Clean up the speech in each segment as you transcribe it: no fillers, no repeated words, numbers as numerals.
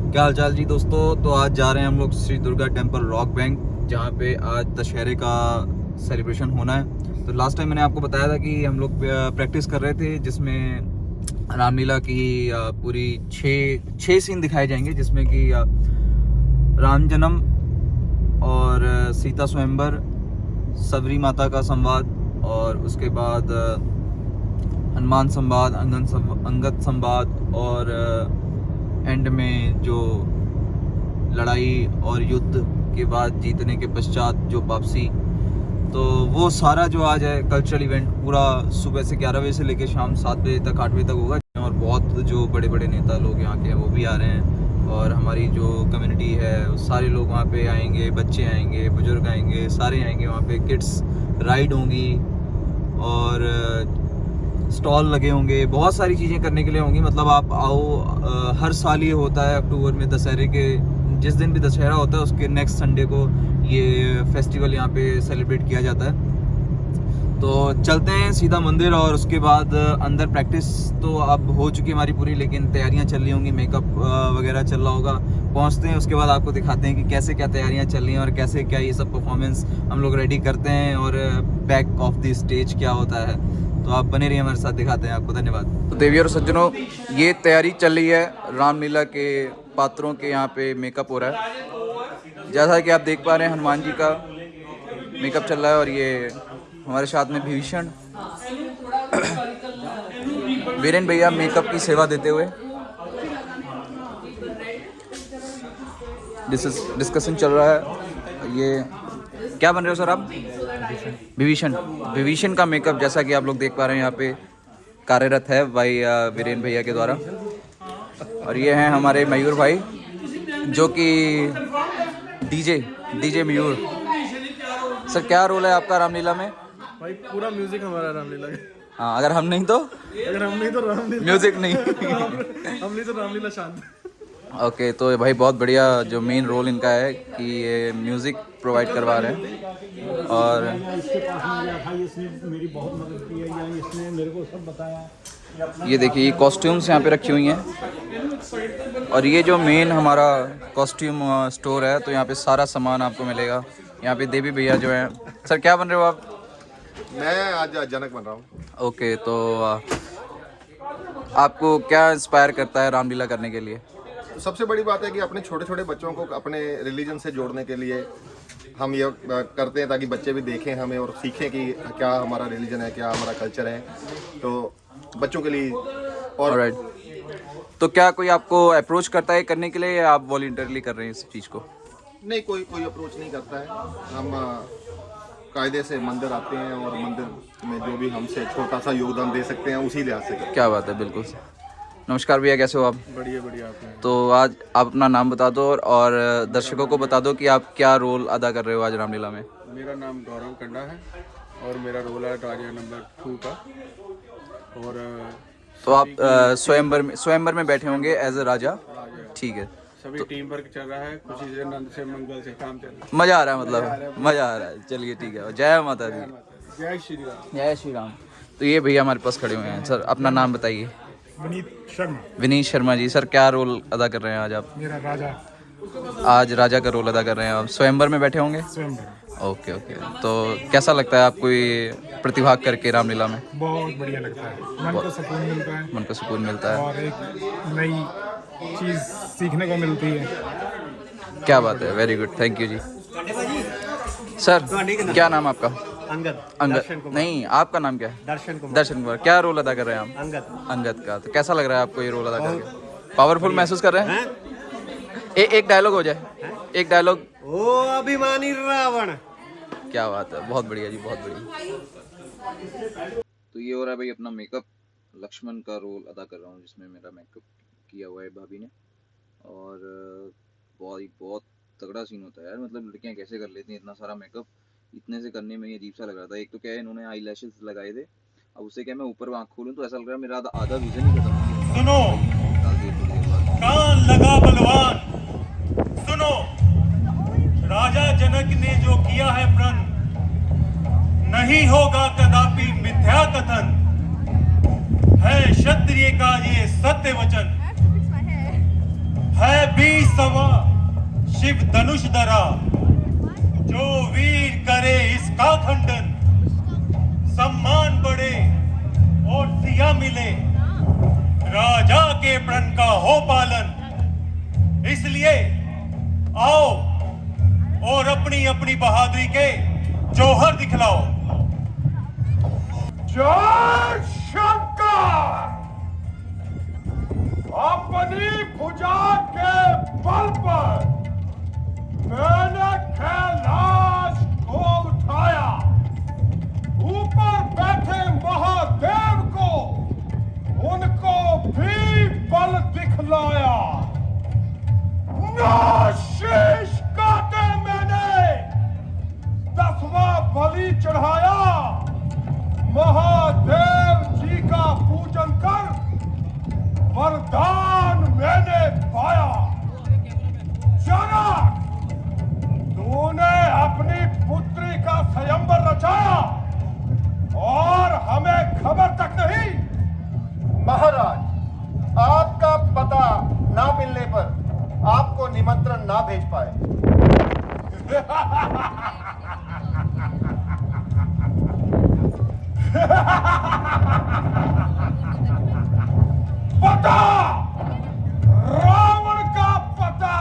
क्या हाल चाल जी दोस्तों। तो आज जा रहे हैं हम लोग Shri Durga temple rock bank, जहाँ पे आज दशहरे का सेलिब्रेशन होना है। तो लास्ट टाइम मैंने आपको बताया था कि हम लोग प्रैक्टिस कर रहे थे, जिसमें रामलीला की पूरी छः सीन दिखाए जाएंगे, जिसमें कि राम जन्म और सीता स्वयंवर, सबरी माता का संवाद, और उसके बाद हनुमान संवाद, अंगद संवाद, और एंड में जो लड़ाई और युद्ध के बाद जीतने के पश्चात जो वापसी। तो वो सारा जो आज है कल्चरल इवेंट पूरा सुबह से 11 बजे से लेकर शाम 7 बजे तक 8 बजे तक होगा। और बहुत जो बड़े बड़े नेता लोग यहाँ के हैं वो भी आ रहे हैं, और हमारी जो कम्युनिटी है सारे लोग वहाँ पे आएंगे, बच्चे आएंगे, बुजुर्ग आएंगे, सारे आएंगे। वहाँ पे किड्स राइड होंगी और स्टॉल लगे होंगे, बहुत सारी चीज़ें करने के लिए होंगी। मतलब आप आओ, हर साल ये होता है अक्टूबर में, दशहरे के जिस दिन भी दशहरा होता है उसके नेक्स्ट संडे को ये फेस्टिवल यहाँ पे सेलिब्रेट किया जाता है। तो चलते हैं सीधा मंदिर, और उसके बाद अंदर प्रैक्टिस तो अब हो चुकी है हमारी पूरी, लेकिन तैयारियां चल रही होंगी, मेकअप वगैरह चल रहा होगा। पहुंचते हैं, उसके बाद आपको दिखाते हैं कि कैसे क्या तैयारियां चल रही हैं और कैसे क्या ये सब परफॉर्मेंस हम लोग रेडी करते हैं, और बैक ऑफ द स्टेज क्या होता है। तो आप बने रहिए हमारे साथ, दिखाते हैं आपको। धन्यवाद। तो देवी और सज्जनों, ये तैयारी चल रही है रामलीला के पात्रों के, यहाँ पे मेकअप हो रहा है। जैसा कि आप देख पा रहे हैं हनुमान जी का मेकअप चल रहा है, और ये हमारे साथ में विभीषण वीरेन भैया मेकअप की सेवा देते हुए। डिस्कशन चल रहा है। ये क्या बन रहे हो सर आप? विभीषण का मेकअप, जैसा कि आप लोग देख पा रहे हैं यहाँ पे कार्यरत है भाई वीरेन भैया के द्वारा। और ये हैं हमारे मयूर भाई, जो कि डीजे मयूर। सर क्या रोल है आपका रामलीला में? भाई पूरा म्यूजिक हमारा रामलीला का। हाँ, अगर हम नहीं तो रामलीला म्यूजिक नहीं। हम नहीं तो रामलीला शांत। ओके, तो भाई बहुत बढ़िया जो मेन रोल इनका है कि ये म्यूज़िक प्रोवाइड करवा रहे हैं। और इसके पास में गया था, इसने मेरी बहुत मदद की है, या इसने मेरे को सब बताया। ये देखिए, ये कॉस्ट्यूम्स यहाँ पे रखी हुई हैं, और ये जो मेन हमारा कॉस्ट्यूम स्टोर है, तो यहाँ पे सारा सामान आपको मिलेगा। यहाँ पे देवी भैया जो हैं। सर क्या बन रहे हो आप? मैं आज जनक बन रहा हूँ। ओके, तो आपको क्या इंस्पायर करता है रामलीला करने के लिए? सबसे बड़ी बात है कि अपने छोटे छोटे बच्चों को अपने रिलीजन से जोड़ने के लिए हम ये करते हैं, ताकि बच्चे भी देखें हमें और सीखें कि क्या हमारा रिलीजन है, क्या हमारा कल्चर है। तो बच्चों के लिए और तो क्या कोई आपको अप्रोच करता है करने के लिए, या आप वॉलंटियरली कर रहे हैं इस चीज़ को? नहीं, कोई अप्रोच नहीं करता है। हम कायदे से मंदिर आते हैं, और मंदिर में जो भी हमसे छोटा सा योगदान दे सकते हैं उसी लिहाज से। क्या बात है, बिल्कुल। नमस्कार भैया, कैसे हो आप? बढ़िया बढ़िया। आपने तो आज आप अपना नाम बता दो, और दर्शकों को बता दो कि आप क्या रोल अदा कर रहे हो आज रामलीला में। मेरा नाम गौरव कंडा है, और मेरा रोल है राजा नंबर 2 का। और तो आप स्वयंवर में बैठे होंगे एज ए राजा, ठीक है। सभी टीम वर्क चल रहा है, खुशी से, नंद से, मंगल से काम चल रहा है। मज़ा आ रहा है, मतलब मज़ा आ रहा है। चलिए ठीक है, जय माता दी। जय श्री राम। जय श्री राम। तो ये भैया हमारे पास खड़े हुए हैं। सर अपना नाम बताइए। विनीत शर्मा जी। सर क्या रोल अदा कर रहे हैं आज आप? मेरा राजा, आज राजा का रोल अदा कर रहे हैं आप। स्वयंवर में बैठे होंगे? स्वयंवर। ओके। तो कैसा लगता है आपको ये प्रतिभाग करके रामलीला में? बहुत बढ़िया लगता है, मन को सुकून मिलता है, मन को सुकून मिलता है, और एक नई चीज़ सीखने को मिलती है। क्या बात है, वेरी गुड, थैंक यू जी। सर क्या नाम आपका? अंगद। नहीं, आपका नाम क्या है? दर्शन कुमार। क्या रोल अदा कर रहे हैं आप? अंगद का। तो कैसा लग रहा है आपको ये रोल अदा करके? पावरफुल महसूस कर रहे हैं? एक डायलॉग हो जाए, एक डायलॉग। ओ अभिमानी रावण। क्या बात है, बहुत बढ़िया जी, बहुत बढ़िया। तो ये हो रहा है भाई अपना मेकअप। लक्ष्मण का रोल अदा कर रहा हूँ, जिसमें मेरा मेकअप किया हुआ है भाभी ने। और बहुत तगड़ा सीन होता है यार, मतलब लड़कियां कैसे कर लेती हैं इतना सारा मेकअप। इतने से करने में ये अजीब सा लग रहा था। एक तो क्या है, इन्होंने आई लैशेस लगाए थे, अब उससे क्या मैं ऊपर आँख खोलूँ तो ऐसा लग रहा है मेरा आधा विजन ही खत्म हो गया। सुनो कान लगा बलवान, सुनो राजा जनक ने जो किया है प्रण, नहीं होगा कदापि मिथ्या कथन, है क्षत्रिय का ये सत्य वचन। है 20वां शिव धनुष धरा, जो वीर करे इसका खंडन, सम्मान बढ़े और सिया मिले, राजा के प्रण का हो पालन। इसलिए आओ और अपनी अपनी बहादुरी के जौहर दिखलाओ। जय शंकर! अपनी भुजा के बल पर मैंने कैलाश को उठाया, ऊपर बैठे महादेव को उनको भी बल दिखलाया। शीश काटे मैंने 10वां बलि चढ़ाया, महादेव जी का पूजन कर वरदान मैंने पाया। जनक, तूने अपनी पुत्री का स्वयंवर रचाया और हमें खबर तक नहीं। महाराज, आपका पता ना मिलने पर आपको निमंत्रण ना भेज पाए। पता, रावण का पता।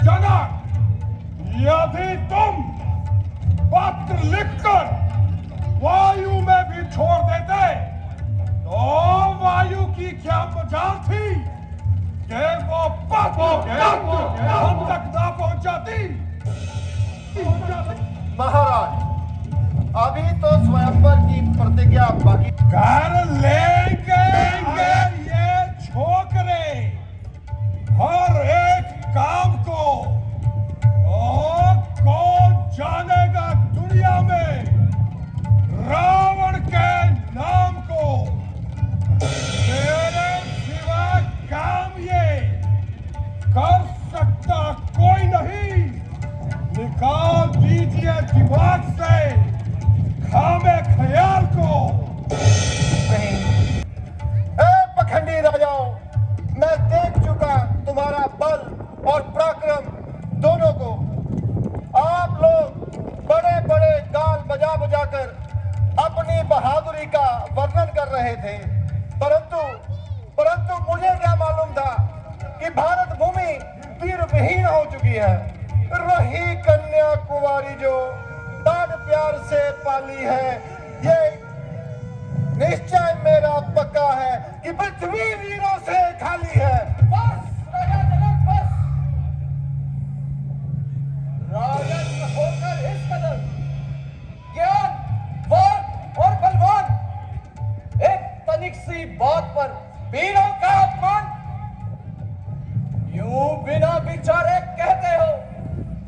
जनक, यदि तुम पत्र लिखकर वायु में भी छोड़ देते तो वायु की क्या मजाल थी कि वो पत्र हम तक ना पहुंचाती। महाराज, अभी तो स्वयंवर की प्रतिज्ञा बाकी। कर लेंगे ये छोकरे हर एक काम को, और कौन जानेगा दुनिया में रावण के नाम को। मेरे सिवा काम ये कर सकता कोई नहीं। निकाल दीजिए दिमाग से खामे ख्याल को। पखंडी राजाओं, मैं देख चुका तुम्हारा बल और पराक्रम दोनों को। आप लोग बड़े बड़े गाल बजा बजा कर अपनी बहादुरी का वर्णन कर रहे थे, परंतु मुझे क्या मालूम था कि भारत भूमि वीर विहीन हो चुकी है। रही कन्या कुंवारी जो लाड प्यार से पाली है, ये निश्चय मेरा पक्का है कि पृथ्वी वीरों से खाली है। बस राजा जनक, बस। राजन होकर इस कदर ज्ञान, वाक और बलवान, एक तनिक सी बात पर वीरों का अपमान। यूं बिना विचारे कहते हो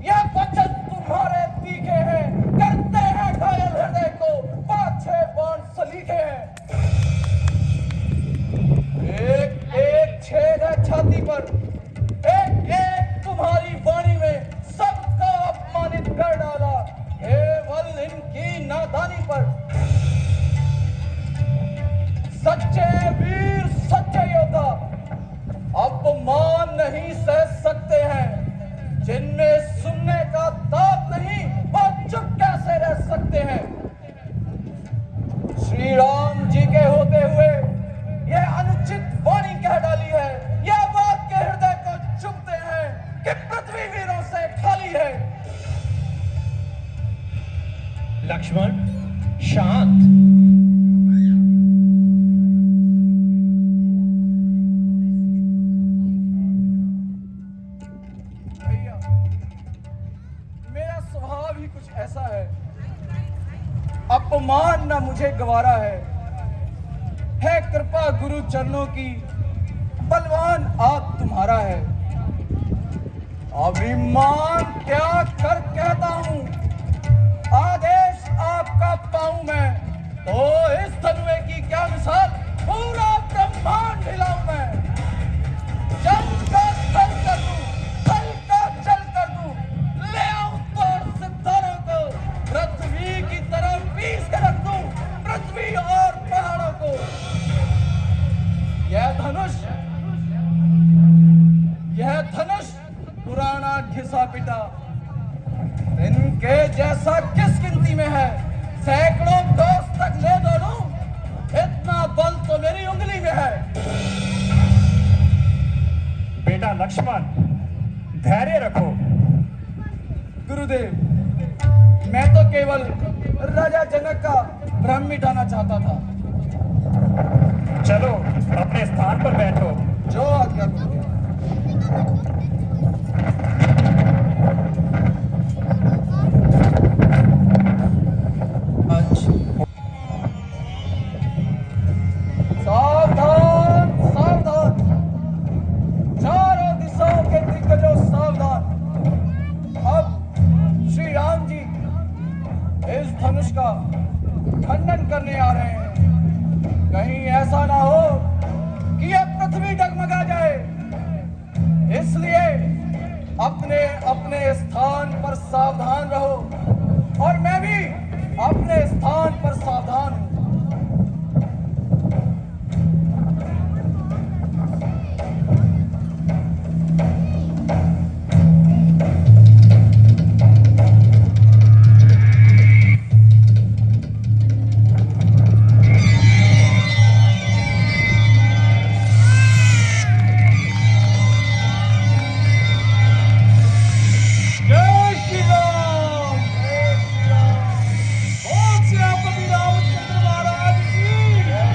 यह वचन तुम्हारे तीखे हैं, करते हैं घायल हृदय को, 5-6 बाण सलीखे हैं। एक एक छेद है छाती पर, एक एक तुम्हारी वाणी में सबको अपमानित कर डाला, केवल इनकी नादानी पर। सच्चे वीर, सच्चे योद्धा अपमान नहीं सह सकते हैं। जिनमें सुनने का ताप नहीं, वो चुप कैसे रह सकते हैं। श्री राम जी के होते हुए यह अनुचित वाणी कह डाली है, यह बात के हृदय को चुभते हैं कि पृथ्वी वीरों से खाली है। लक्ष्मण, शांत। मेरा स्वभाव ही कुछ ऐसा है, अपमान न मुझे गवारा है कृपा गुरु चरणों की, बलवान आप तुम्हारा है। अभिमान क्या कर कहता हूं, आदेश आपका पाऊं मैं, तो इस तनुए की क्या मिसाल, पूरा ब्रह्मांड हिलाऊं मैं। जल का थल कर दूं, थल का जल कर दूं, ले आऊं तोड़ सितारों को, पृथ्वी की तरफ पीस कर रख दूं, पृथ्वी और पहाड़ों को। धनुष पुराना घिसा पिटा इनके जैसा किस गिनती में है। सैकड़ों दोस्त तक ले दौड़ूं, इतना बल तो मेरी उंगली में है। बेटा लक्ष्मण, धैर्य रखो। गुरुदेव, मैं तो केवल राजा जनक का भ्रम मिटाना चाहता था। चलो अपने स्थान पर बैठो। जो आज्ञा गुरुदेव। सावधान सावधान, चारों दिशाओं के दिग्गजों सावधान। अब श्री राम जी इस धनुष का खंडन करने आ रहे हैं। कहीं ऐसा ना हो कि यह पृथ्वी डगमगा जाए, इसलिए अपने अपने स्थान पर सावधान रहो और मैं भी अपने स्थान पर सावधान हूं। जय श्री राम, जय श्री राम। बोल सियापति रामचंद्र महाराज की जय।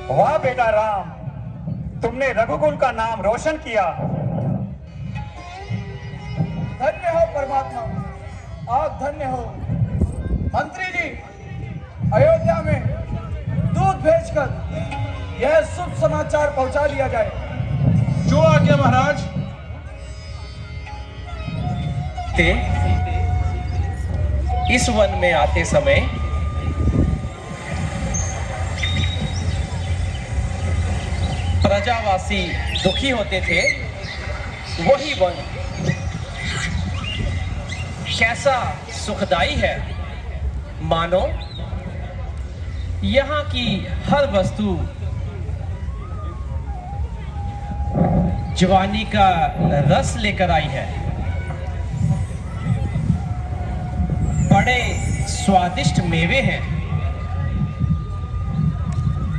वाह बेटा राम, तुमने रघुकुल का नाम रोशन किया। धन्य हो परमात्मा, आप धन्य हो। मंत्री जी, अयोध्या में दूध भेजकर यह शुभ समाचार पहुंचा दिया जाए। जो आज्ञा महाराज। ते इस वन में आते समय प्रजावासी दुखी होते थे। वही वन कैसा सुखदाई है, मानो यहाँ की हर वस्तु जवानी का रस लेकर आई है। बड़े स्वादिष्ट मेवे हैं,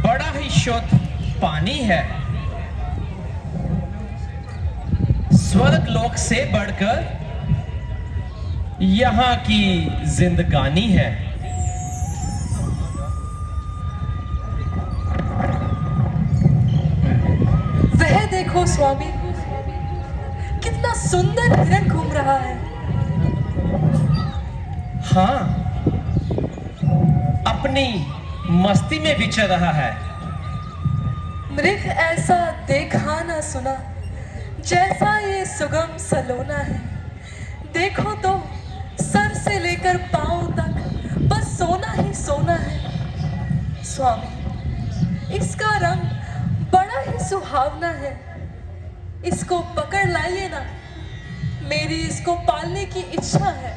बड़ा ही शुद्ध पानी है। स्वर्ग लोक से बढ़कर यहाँ की जिंदगानी है। वह देखो स्वामी, कितना सुंदर हिरण घूम रहा है। हाँ, अपनी मस्ती में विचर रहा है। मृग ऐसा देखा ना सुना, जैसा ये सुगम सलोना है। देखो तो सर से लेकर पांव तक बस सोना ही सोना है। स्वामी, इसका रंग बड़ा ही सुहावना है। इसको पकड़ लाइए ना, मेरी इसको पालने की इच्छा है।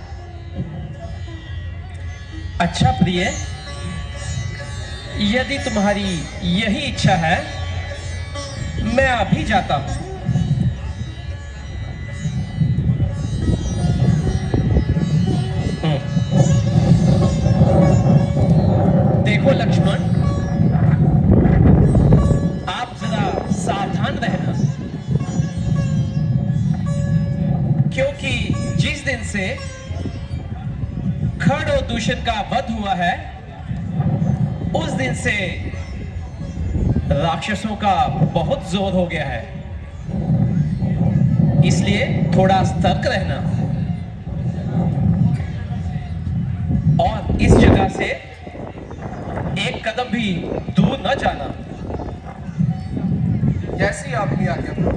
अच्छा प्रिय, यदि तुम्हारी यही इच्छा है, मैं अभी जाता हूं। देखो लक्ष्मण, आप जरा सावधान रहना, क्योंकि जिस दिन से खड़ और दूषण का वध हुआ है, उस दिन से राक्षसों का बहुत जोर हो गया है। इसलिए थोड़ा सतर्क रहना और इस जगह से एक कदम भी दूर न जाना। जैसी आपकी आज्ञा प्रभु।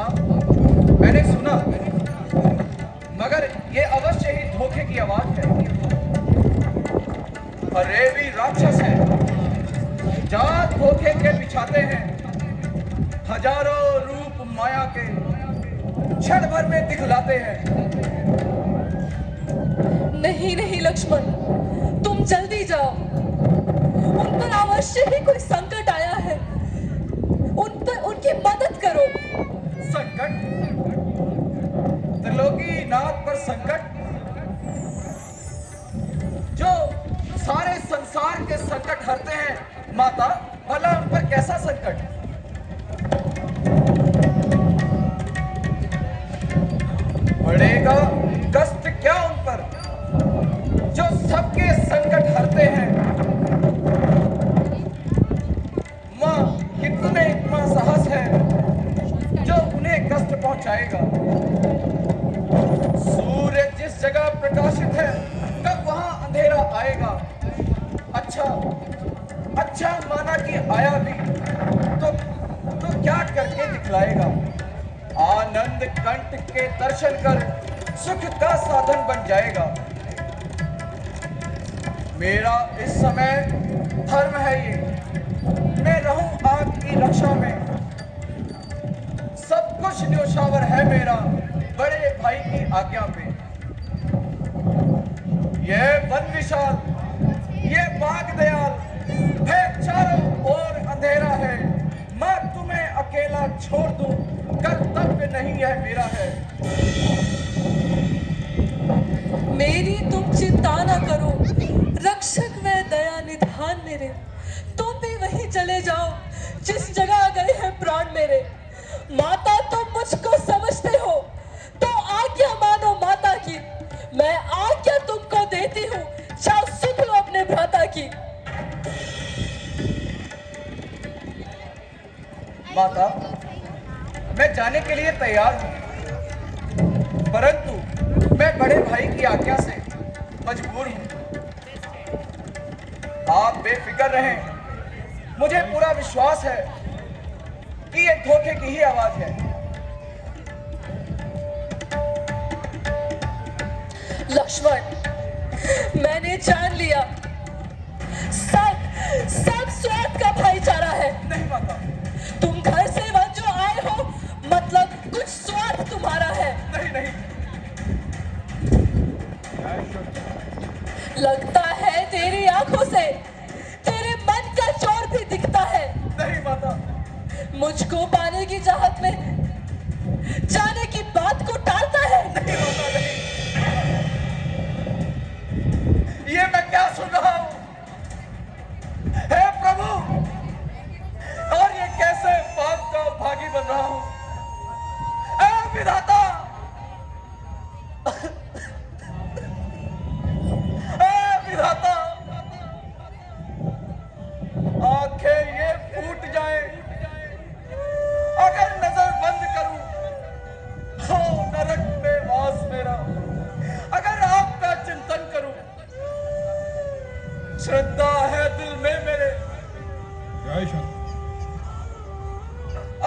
माता, मैंने सुना, मगर ये अवश्य ही धोखे की आवाज है। अरे भी राक्षस हैं, जात धोखे के बिछाते हैं, हजारों रूप माया के क्षण भर में दिखलाते हैं। नहीं नहीं लक्ष्मण, तुम जल्दी जाओ। उन पर अवश्य ही कोई संकट आया है, उन पर उनकी मदद करो। संकट? त्रिलोकी नाथ पर संकट? जो सारे संसार के संकट हरते हैं माता, भला उन पर कैसा संकट? पड़ेगा कष्ट क्या उन पर, जो सबके संकट हरते हैं। मां, कितने इतना साहस है जो उन्हें कष्ट पहुंचाएगा। सूर्य जिस जगह प्रकाशित है, कब वहां अंधेरा आएगा। अच्छा माना कि आया भी, तो क्या करके दिखलाएगा। आनंद कंठ के दर्शन कर सुख का साधन बन जाएगा। मेरा इस समय धर्म है ये, मैं रहूं आपकी रक्षा में। सब कुछ न्योछावर है मेरा बड़े भाई की आज्ञा पे। ये वन विशाल, ये बाग दयाल है, चारों ओर अंधेरा है। मैं तुम्हें अकेला छोड़ दूं, कर्तव्य नहीं है मेरा है। मेरी तुम चिंता न करो, रक्षक व दया निधान मेरे। तुम भी वहीं चले जाओ जिस जगह गए हैं प्राण मेरे। माता, तुम मुझको समझते हो तो आज्ञा मानो माता की। मैं आज्ञा तुमको देती हूँ, जाओ सुन लो अपने भ्राता की। माता, मैं जाने के लिए तैयार हूं, परंतु मैं बड़े भाई की आज्ञा से मजबूर हूं। आप बेफिक्र रहें, मुझे पूरा विश्वास है कि ये धोखे की ही आवाज है। लक्ष्मण, मैंने जान लिया, सब स्वार्थ का भाईचारा है। नहीं माता, तुम घर से वहां जो आए हो, मतलब कुछ स्वार्थ तुम्हारा है। नहीं। लगता है तेरी आंखों से तेरे मन का चोर भी दिखता है। नहीं माता, मुझको पाने की चाहत में जाने की बात को टालता है। नहीं माता, नहीं। ये मैं क्या सुन रहा हूं? हे प्रभु, और ये कैसे पाप का भागी बन रहा हूं? हे विधाता, विधाता, आंखें ये फूट जाए, अगर नजर बंद करूं तो नरक में वास मेरा। अगर आपका चिंतन करूं, श्रद्धा है दिल में मेरे।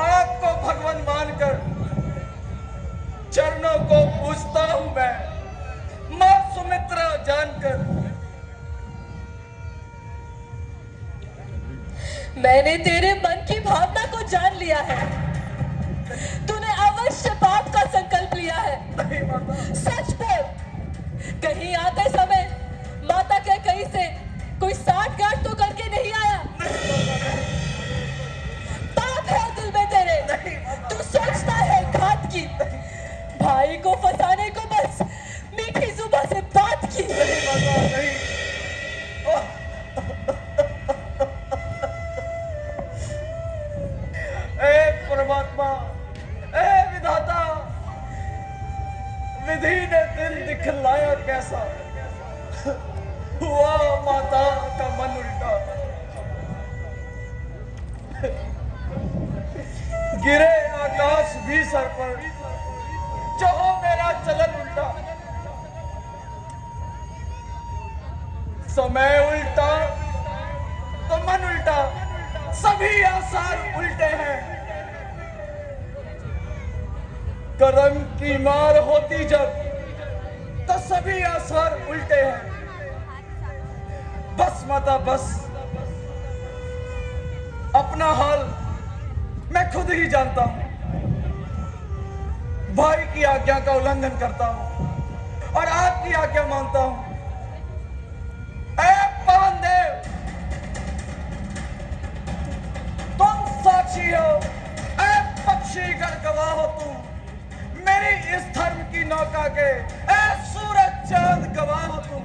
आपको भगवान मानकर चरणों को पूजता हूं मैं, मां सुमित्रा जानकर। मैंने तेरे मन की भावना को जान लिया है। तूने अवश्य पाप का संकल्प लिया है। नहीं माता, सच बोल, कहीं आते समय माता के कहीं से कोई साठ गांठ तो करके नहीं आया। पाप है दिल में तेरे। तू सोचता है घात की, भाई को फंसाने को बस मीठी जुबान से बात की। नहीं माता, नहीं। ए परमात्मा, ए विधाता, विधि ने दिल दिखलाया कैसा, हुआ माता का मन उल्टा। गिरे आकाश भी सर पर, जो हो मेरा चलन उल्टा। समय उल्टा तो मन उल्टा, सभी आसार उल्टे हैं। कर्म की मार होती जब, तो सभी आसार उल्टे हैं। बस माता बस, अपना हाल मैं खुद ही जानता हूं। भाई की आज्ञा का उल्लंघन करता हूं और आपकी आज्ञा मानता हूं। ऐ पवन देव, तुम साक्षी हो, ऐ पक्षीगण गवाह हो तुम मेरी इस धर्म की नौका के, ऐ सूरज चांद गवाह हो तुम।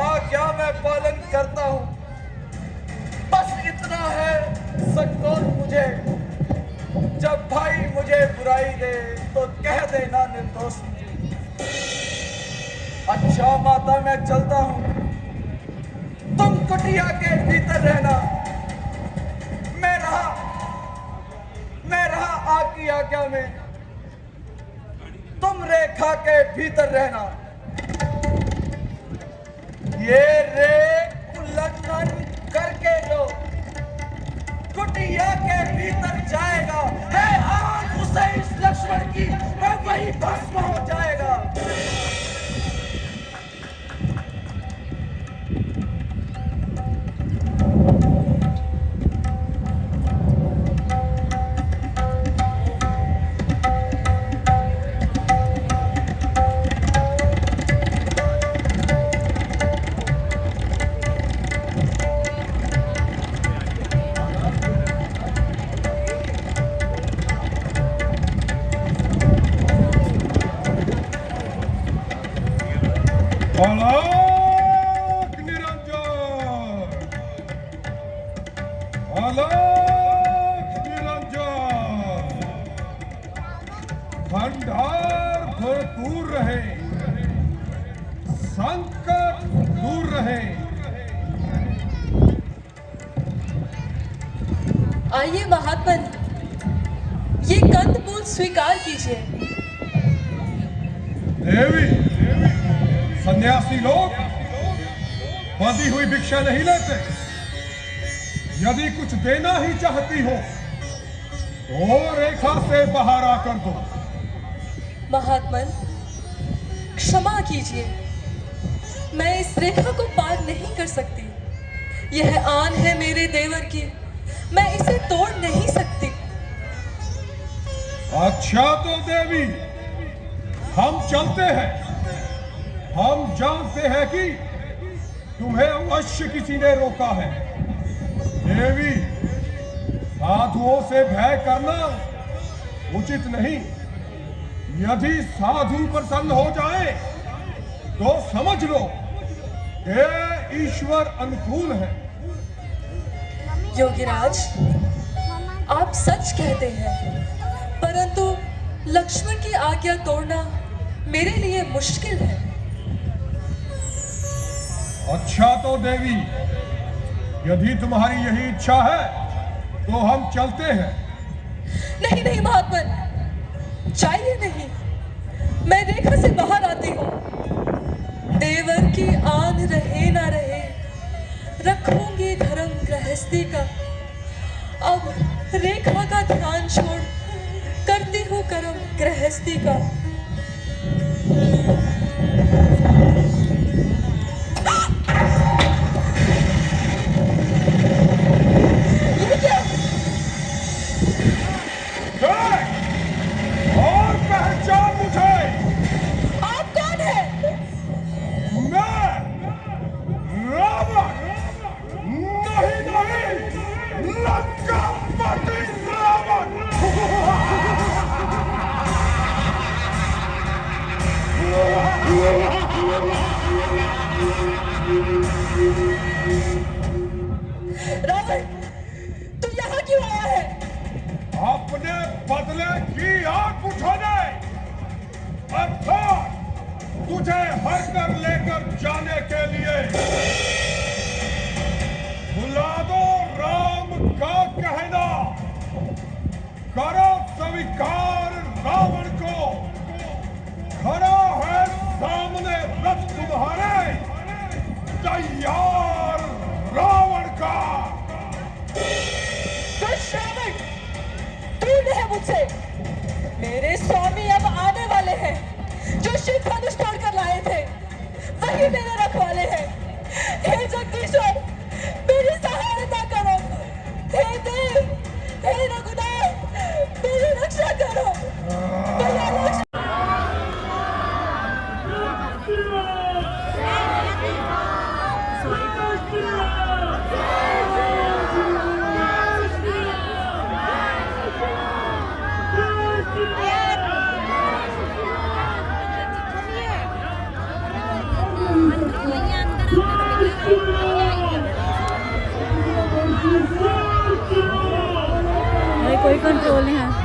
आज्ञा मैं पालन करता हूं, बस इतना है संकोच मुझे, जब भाई मुझे बुराई दे तो कह देना निर्दोष मुझे। अच्छा माता मैं चलता हूं, तुम कुटिया के भीतर रहना। मैं रहा आपकी आज्ञा में, तुम रेखा के भीतर रहना। ये रेख उल्लंघन करके जो कुटिया के भीतर जाएगा, है आग उसे इस लक्ष्मण की, वह वही भस्म हो जाएगा। अलग निरंजन, अलग निरंजन। भंडार भरपूर रहे, संकट दूर रहे। आइए महात्मन, ये कंदमूल स्वीकार कीजिए। देवी, सन्यासी लोग बंधी हुई भिक्षा नहीं लेते। यदि कुछ देना ही चाहती हो तो रेखा से बाहर आकर दो। महात्मन, क्षमा कीजिए, मैं इस रेखा को पार नहीं कर सकती। यह आन है मेरे देवर की, मैं इसे तोड़ नहीं सकती। अच्छा तो देवी, हम चलते हैं। हम जानते हैं कि तुम्हें अवश्य किसी ने रोका है। देवी, साधुओं से भय करना उचित नहीं। यदि साधु प्रसन्न हो जाए तो समझ लो कि ईश्वर अनुकूल है। योगीराज, आप सच कहते हैं, परंतु लक्ष्मण की आज्ञा तोड़ना मेरे लिए मुश्किल है। अच्छा तो देवी, यदि तुम्हारी यही इच्छा है तो हम चलते हैं। नहीं नहीं महात्मन, चाहिए नहीं। मैं रेखा से बाहर आती हूँ। देवर की आन रहे ना रहे, रखूंगी धर्म गृहस्थी का। अब रेखा का ध्यान छोड़ करती हूँ कर्म गृहस्थी का। और पहचान मुझे। आप कौन है? मैं रावण, नहीं नहीं, लंकापति रावण। रावण, तू यहाँ क्यों आया है? अपने बदले की आग बुझाने, अर्थात तुझे हर कर लेकर जाने के लिए। बुला दो राम का कहना, करो स्वीकार रावण को। खड़ा है सामने रथ तुम्हारे, तैयार रावण का। दुष्ट रावण, तूने कोई कंट्रोल नहीं है।